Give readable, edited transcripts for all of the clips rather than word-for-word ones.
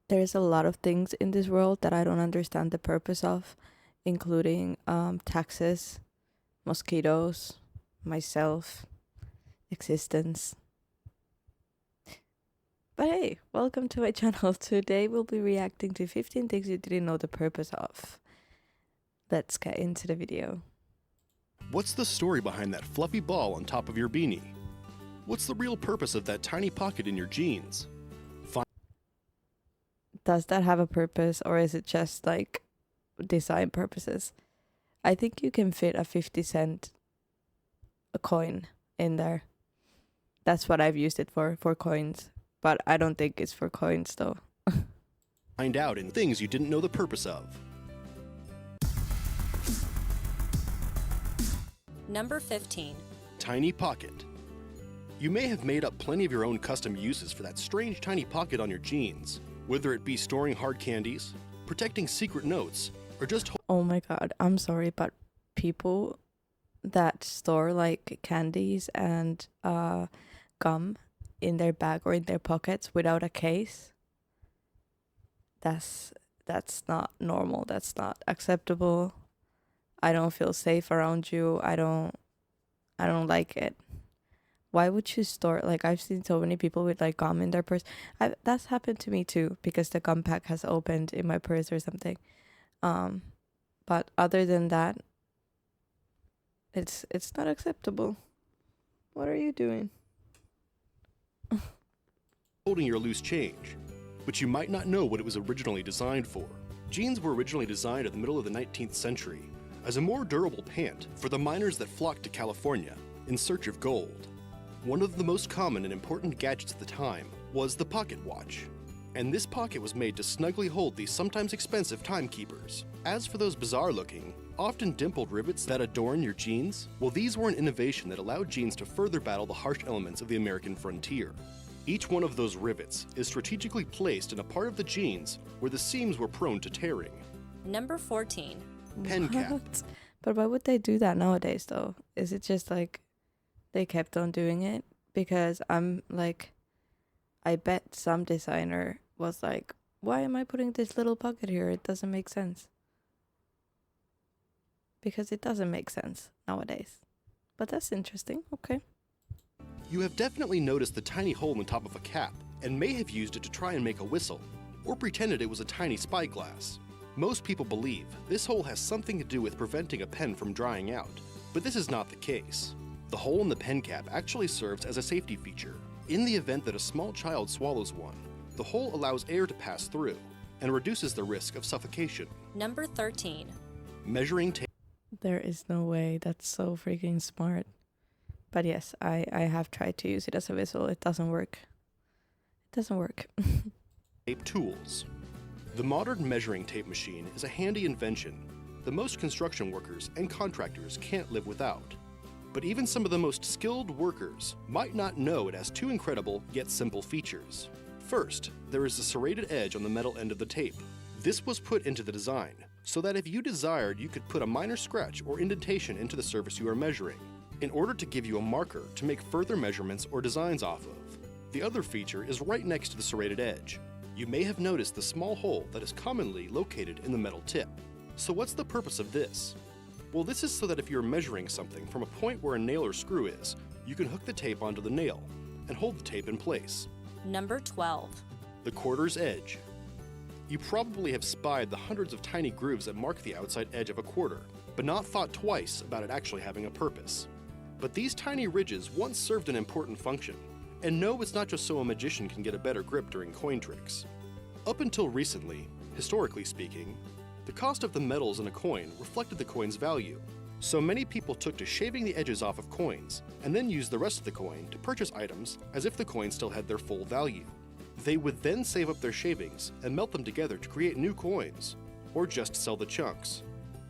There's a lot of things in this world that I don't understand the purpose of, including taxes, mosquitoes, myself, existence. But hey, welcome to my channel. Today we'll be reacting to 15 things you didn't know the purpose of. Let's get into the video. What's the story behind that fluffy ball on top of your beanie? What's the real purpose of that tiny pocket in your jeans? Does that have a purpose, or is it just like design purposes? I think you can fit a 50-cent coin in there. That's what I've used it for coins. But I don't think it's for coins though. Find out in things you didn't know the purpose of. Number 15. Tiny pocket. You may have made up plenty of your own custom uses for that strange tiny pocket on your jeans, whether it be storing hard candies, protecting secret notes, or just Oh my god, I'm sorry, but people that store like candies and gum in their bag or in their pockets without a case, that's not normal. That's not acceptable. I don't feel safe around you. I don't like it. Why would you store, like, I've seen so many people with like gum in their purse. That's happened to me too, because the gum pack has opened in my purse or something. But other than that, it's not acceptable. What are you doing? holding your loose change. But you might not know what it was originally designed for. Jeans were originally designed in the middle of the 19th century as a more durable pant for the miners that flocked to California in search of gold. One of the most common and important gadgets at the time was the pocket watch. And this pocket was made to snugly hold these sometimes expensive timekeepers. As for those bizarre-looking, often dimpled rivets that adorn your jeans, well, these were an innovation that allowed jeans to further battle the harsh elements of the American frontier. Each one of those rivets is strategically placed in a part of the jeans where the seams were prone to tearing. Number 14. Pen cap. What? But why would they do that nowadays though? Is it just like they kept on doing it? Because I'm like, I bet some designer was like, why am I putting this little pocket here? It doesn't make sense. Because it doesn't make sense nowadays. But that's interesting. Okay. You have definitely noticed the tiny hole in the top of a cap and may have used it to try and make a whistle, or pretended it was a tiny spyglass. Most people believe this hole has something to do with preventing a pen from drying out, but this is not the case. The hole in the pen cap actually serves as a safety feature. In the event that a small child swallows one, the hole allows air to pass through and reduces the risk of suffocation. Number 13. Measuring tape. There is no way. That's so freaking smart. But yes, I have tried to use it as a whistle. It doesn't work. It doesn't work. Tape tools. The modern measuring tape machine is a handy invention that most construction workers and contractors can't live without. But even some of the most skilled workers might not know it has two incredible yet simple features. First, there is a serrated edge on the metal end of the tape. This was put into the design so that if you desired, you could put a minor scratch or indentation into the surface you are measuring, in order to give you a marker to make further measurements or designs off of. The other feature is right next to the serrated edge. You may have noticed the small hole that is commonly located in the metal tip. So what's the purpose of this? Well, this is so that if you're measuring something from a point where a nail or screw is, you can hook the tape onto the nail and hold the tape in place. Number 12. The quarter's edge. You probably have spied the hundreds of tiny grooves that mark the outside edge of a quarter, but not thought twice about it actually having a purpose. But these tiny ridges once served an important function. And no, it's not just so a magician can get a better grip during coin tricks. Up until recently, historically speaking, the cost of the metals in a coin reflected the coin's value. So many people took to shaving the edges off of coins, and then used the rest of the coin to purchase items as if the coin still had their full value. They would then save up their shavings and melt them together to create new coins, or just sell the chunks.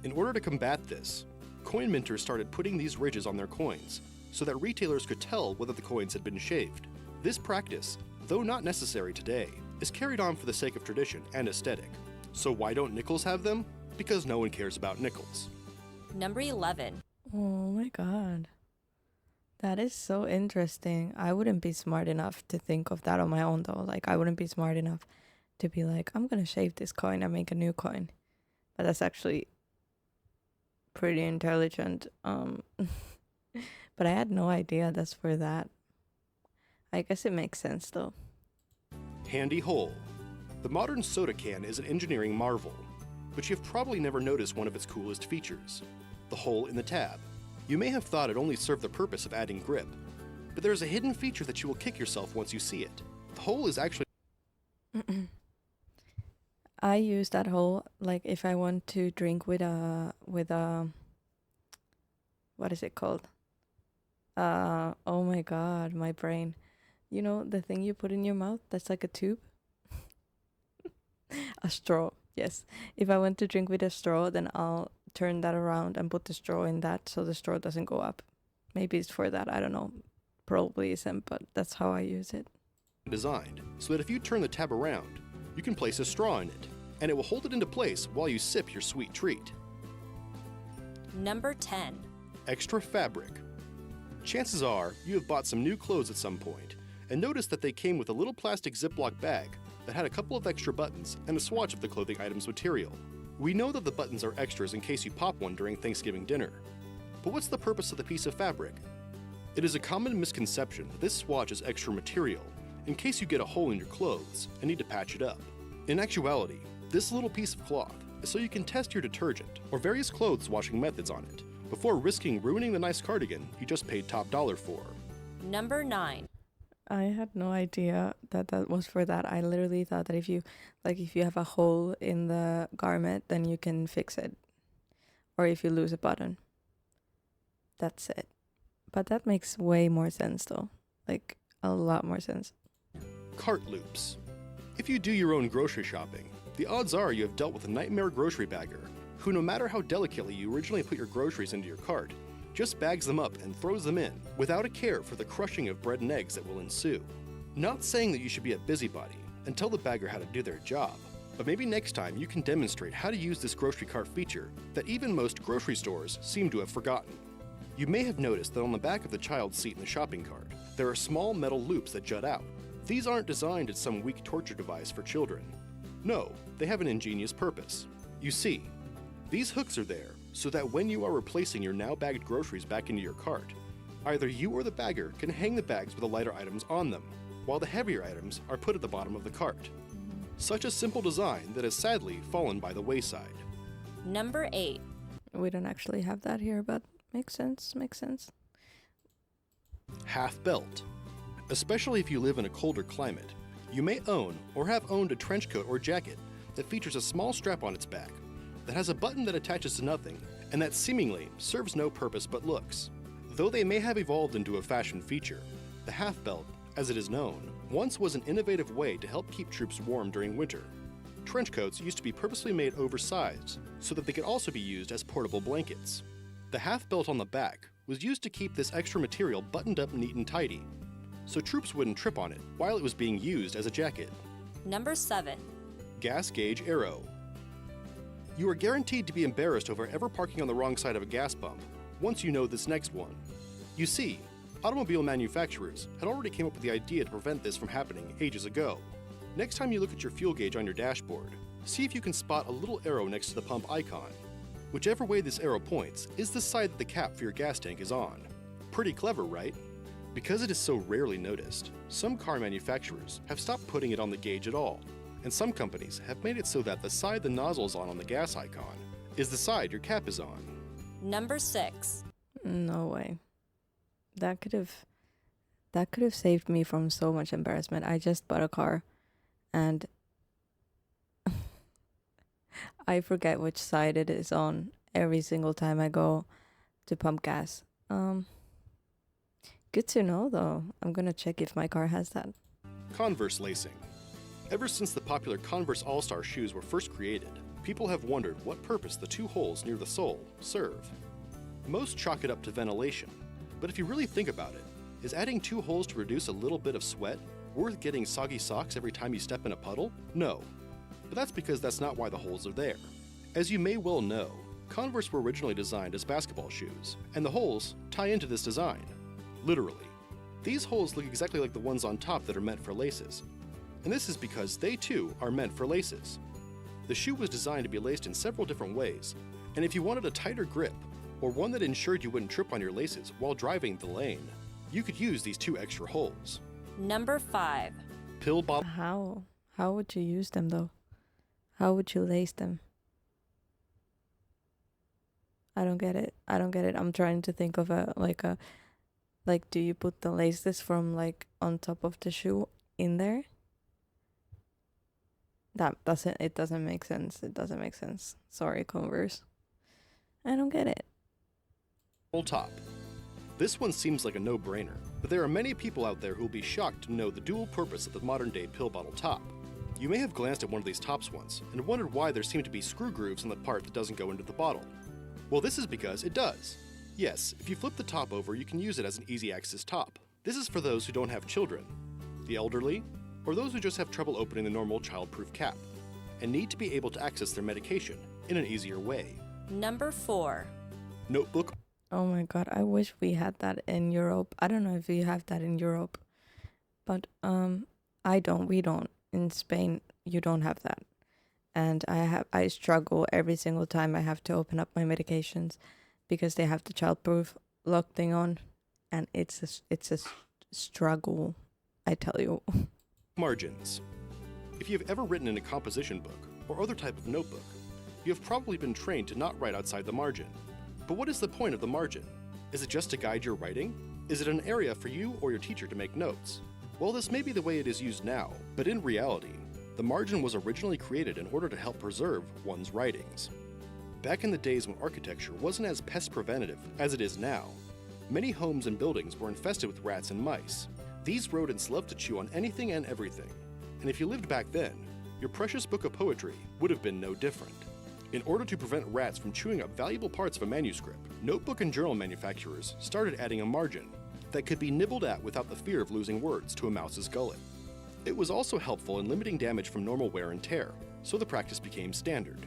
In order to combat this, coin minters started putting these ridges on their coins so that retailers could tell whether the coins had been shaved. This practice, though not necessary today, is carried on for the sake of tradition and aesthetic. So why don't nickels have them? Because no one cares about nickels. Number 11. Oh my god. That is so interesting. I wouldn't be smart enough to think of that on my own though. Like, I wouldn't be smart enough to be like, I'm gonna shave this coin and make a new coin. But that's actually pretty intelligent. But I had no idea that's for that. I guess it makes sense though. Handy hole. The modern soda can is an engineering marvel, but you've probably never noticed one of its coolest features, the hole in the tab. You may have thought it only served the purpose of adding grip, but there's a hidden feature that you will kick yourself once you see it. The hole is actually I use that hole like if I want to drink with a what is it called? Oh my god, my brain. You know the thing you put in your mouth that's like a tube? A straw. Yes. If I want to drink with a straw, then I'll turn that around and put the straw in that so the straw doesn't go up. Maybe it's for that, I don't know. Probably isn't, but that's how I use it. designed so that if you turn the tab around, you can place a straw in it, and it will hold it into place while you sip your sweet treat. Number 10. Extra fabric. Chances are you have bought some new clothes at some point and noticed that they came with a little plastic Ziploc bag that had a couple of extra buttons and a swatch of the clothing item's material. We know that the buttons are extras in case you pop one during Thanksgiving dinner. But what's the purpose of the piece of fabric? It is a common misconception that this swatch is extra material in case you get a hole in your clothes and need to patch it up. In actuality, this little piece of cloth is so you can test your detergent or various clothes washing methods on it before risking ruining the nice cardigan you just paid top dollar for. Number 9. I had no idea that that was for that. I literally thought that if you have a hole in the garment, then you can fix it. Or if you lose a button. That's it. But that makes way more sense though. Like a lot more sense. Cart loops. If you do your own grocery shopping, the odds are you have dealt with a nightmare grocery bagger who, no matter how delicately you originally put your groceries into your cart, just bags them up and throws them in without a care for the crushing of bread and eggs that will ensue. Not saying that you should be a busybody and tell the bagger how to do their job, but maybe next time you can demonstrate how to use this grocery cart feature that even most grocery stores seem to have forgotten. You may have noticed that on the back of the child's seat in the shopping cart, there are small metal loops that jut out. These aren't designed as some weak torture device for children. No, they have an ingenious purpose. You see, these hooks are there so that when you are replacing your now bagged groceries back into your cart, either you or the bagger can hang the bags with the lighter items on them, while the heavier items are put at the bottom of the cart. Such a simple design that has sadly fallen by the wayside. Number 8. We don't actually have that here, but makes sense, makes sense. Half belt. Especially if you live in a colder climate, you may own or have owned a trench coat or jacket that features a small strap on its back that has a button that attaches to nothing and that seemingly serves no purpose but looks. Though they may have evolved into a fashion feature, the half belt, as it is known, once was an innovative way to help keep troops warm during winter. Trench coats used to be purposely made oversized so that they could also be used as portable blankets. The half belt on the back was used to keep this extra material buttoned up neat and tidy, so troops wouldn't trip on it while it was being used as a jacket. Number 7. Gas gauge arrow. You are guaranteed to be embarrassed over ever parking on the wrong side of a gas pump once you know this next one. You see, automobile manufacturers had already came up with the idea to prevent this from happening ages ago. Next time you look at your fuel gauge on your dashboard, see if you can spot a little arrow next to the pump icon. Whichever way this arrow points is the side that the cap for your gas tank is on. Pretty clever, right? Because it is so rarely noticed, some car manufacturers have stopped putting it on the gauge at all, and some companies have made it so that the side the nozzle is on the gas icon is the side your cap is on. Number 6. No way. That could have saved me from so much embarrassment. I just bought a car and I forget which side it is on every single time I go to pump gas. Good to know though. I'm gonna check if my car has that. Converse lacing. Ever since the popular Converse All-Star shoes were first created, people have wondered what purpose the two holes near the sole serve. Most chalk it up to ventilation, but if you really think about it, is adding two holes to reduce a little bit of sweat worth getting soggy socks every time you step in a puddle? No. But that's because that's not why the holes are there. As you may well know, Converse were originally designed as basketball shoes, and the holes tie into this design. Literally. These holes look exactly like the ones on top that are meant for laces. and this is because they too are meant for laces. The shoe was designed to be laced in several different ways, and if you wanted a tighter grip, or one that ensured you wouldn't trip on your laces while driving the lane, you could use these 2 extra holes. Number 5. Pill bottle. How would you use them though? How would you lace them? I don't get it. I'm trying to think of like do you put the laces from like on top of the shoe in there? It doesn't make sense. It doesn't make sense. Sorry, Converse. I don't get it. Top. This one seems like a no-brainer, but there are many people out there who will be shocked to know the dual purpose of the modern-day pill bottle top. You may have glanced at one of these tops once and wondered why there seem to be screw grooves on the part that doesn't go into the bottle. Well, this is because it does. Yes, if you flip the top over, you can use it as an easy access top. This is for those who don't have children, the elderly, or those who just have trouble opening the normal child-proof cap, and need to be able to access their medication in an easier way. Number 4. Notebook. Oh my god, I wish we had that in Europe. I don't know if you have that in Europe, but we don't. In Spain, you don't have that. And I struggle every single time I have to open up my medications because they have the childproof lock thing on, and it's a struggle, I tell you. Margins. If you have ever written in a composition book or other type of notebook, you have probably been trained to not write outside the margin. But what is the point of the margin? Is it just to guide your writing? Is it an area for you or your teacher to make notes? Well, this may be the way it is used now, but in reality, the margin was originally created in order to help preserve one's writings. Back in the days when architecture wasn't as pest preventative as it is now, many homes and buildings were infested with rats and mice. These rodents loved to chew on anything and everything, and if you lived back then, your precious book of poetry would have been no different. In order to prevent rats from chewing up valuable parts of a manuscript, notebook and journal manufacturers started adding a margin that could be nibbled at without the fear of losing words to a mouse's gullet. It was also helpful in limiting damage from normal wear and tear, so the practice became standard.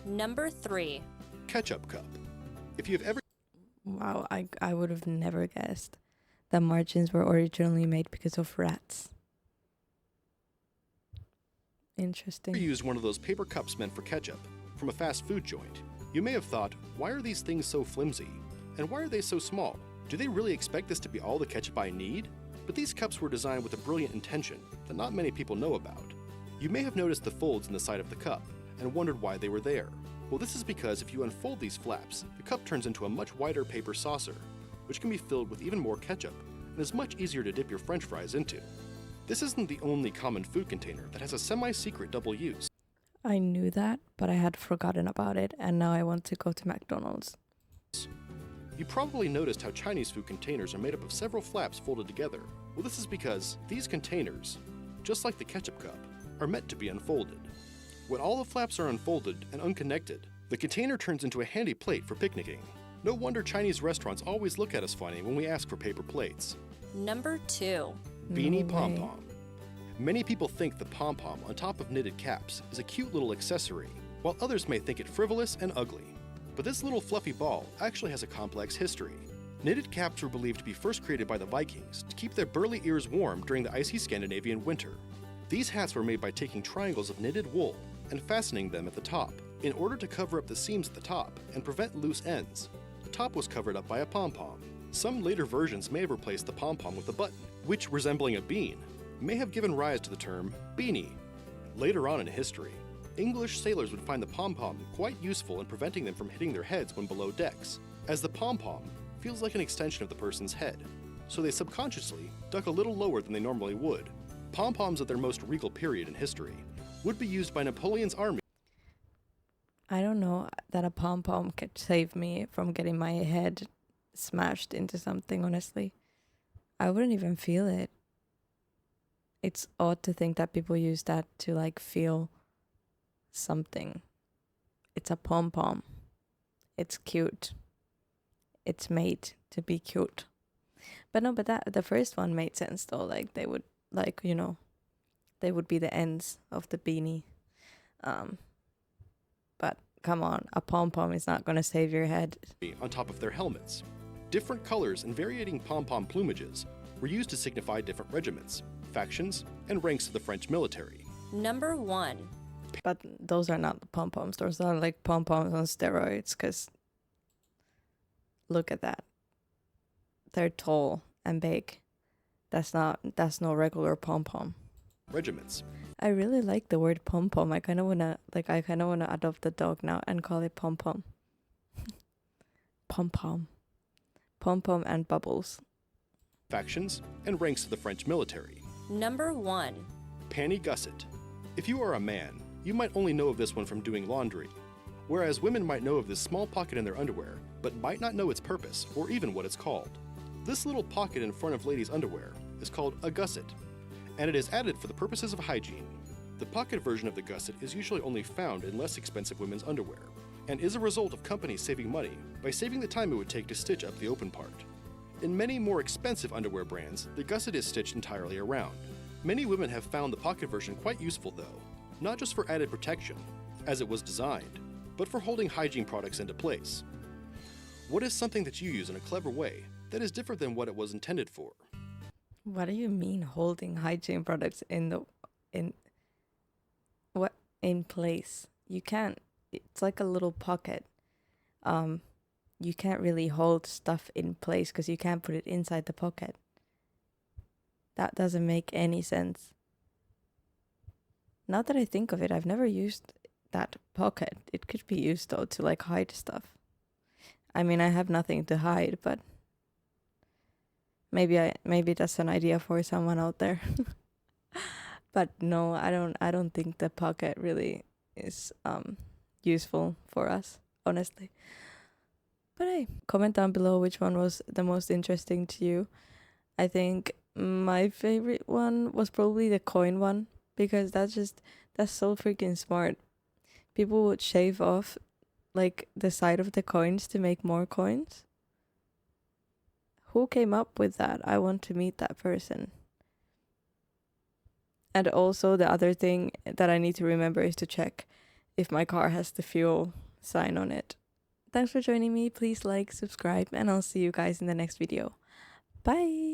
Number 3. Ketchup cup. If you have ever Wow, I would have never guessed that margins were originally made because of rats. Interesting. used one of those paper cups meant for ketchup from a fast food joint, you may have thought, why are these things so flimsy? And why are they so small? Do they really expect this to be all the ketchup I need? But these cups were designed with a brilliant intention that not many people know about. You may have noticed the folds in the side of the cup and wondered why they were there. Well, this is because if you unfold these flaps, the cup turns into a much wider paper saucer, which can be filled with even more ketchup and is much easier to dip your French fries into. This isn't the only common food container that has a semi-secret double use. I knew that, but I had forgotten about it, and now I want to go to McDonald's. You probably noticed how Chinese food containers are made up of several flaps folded together. Well, this is because these containers, just like the ketchup cup, are meant to be unfolded. When all the flaps are unfolded and unconnected, the container turns into a handy plate for picnicking. No wonder Chinese restaurants always look at us funny when we ask for paper plates. Number 2. Beanie No way. pom-pom. Many people think the pom-pom on top of knitted caps is a cute little accessory, while others may think it frivolous and ugly. But this little fluffy ball actually has a complex history. Knitted caps were believed to be first created by the Vikings to keep their burly ears warm during the icy Scandinavian winter. These hats were made by taking triangles of knitted wool and fastening them at the top. In order to cover up the seams at the top and prevent loose ends, the top was covered up by a pom-pom. Some later versions may have replaced the pom-pom with a button, which, resembling a bean, may have given rise to the term beanie. Later on in history, English sailors would find the pom-pom quite useful in preventing them from hitting their heads when below decks, as the pom-pom feels like an extension of the person's head, so they subconsciously duck a little lower than they normally would. Pom-poms at their most regal period in history would be used by Napoleon's army. I don't know that a pom-pom could save me from getting my head smashed into something, honestly. I wouldn't even feel it. It's odd to think that people use that to like feel something. It's a pom-pom. It's cute. It's made to be cute. But no, but the first one made sense though. Like they would they would be the ends of the beanie. But come on, a pom-pom is not gonna save your head. On top of their helmets. Different colors and varying pom-pom plumages were used to signify different regiments. factions, and ranks to the French military. Number 1. But those are not pom-poms. Those are like pom-poms on steroids, because look at that. They're tall and big. That's no regular pom-pom. Regiments. I really like the word pom-pom. I kind of wanna adopt the dog now and call it pom-pom. Pom-pom. Pom-pom and bubbles. Factions, and ranks to the French military. Number 1. Panty gusset. If you are a man, you might only know of this one from doing laundry, whereas women might know of this small pocket in their underwear, but might not know its purpose or even what it's called. This little pocket in front of ladies' underwear is called a gusset, and it is added for the purposes of hygiene. The pocket version of the gusset is usually only found in less expensive women's underwear, and is a result of companies saving money by saving the time it would take to stitch up the open part. In many more expensive underwear brands, the gusset is stitched entirely around. Many women have found the pocket version quite useful though, not just for added protection, as it was designed, but for holding hygiene products into place. What is something that you use in a clever way that is different than what it was intended for? What do you mean holding hygiene products in place? You can't. It's like a little pocket. You can't really hold stuff in place because you can't put it inside the pocket. That doesn't make any sense. Now that I think of it, I've never used that pocket. It could be used though to like hide stuff. I mean, I have nothing to hide, but maybe that's an idea for someone out there. But no, I don't think the pocket really is useful for us, honestly. But hey, comment down below which one was the most interesting to you. I think my favorite one was probably the coin one, because that's so freaking smart. People would shave off like the side of the coins to make more coins. Who came up with that? I want to meet that person. And also the other thing that I need to remember is to check if my car has the fuel sign on it. Thanks for joining me. Please like, subscribe, and I'll see you guys in the next video. Bye!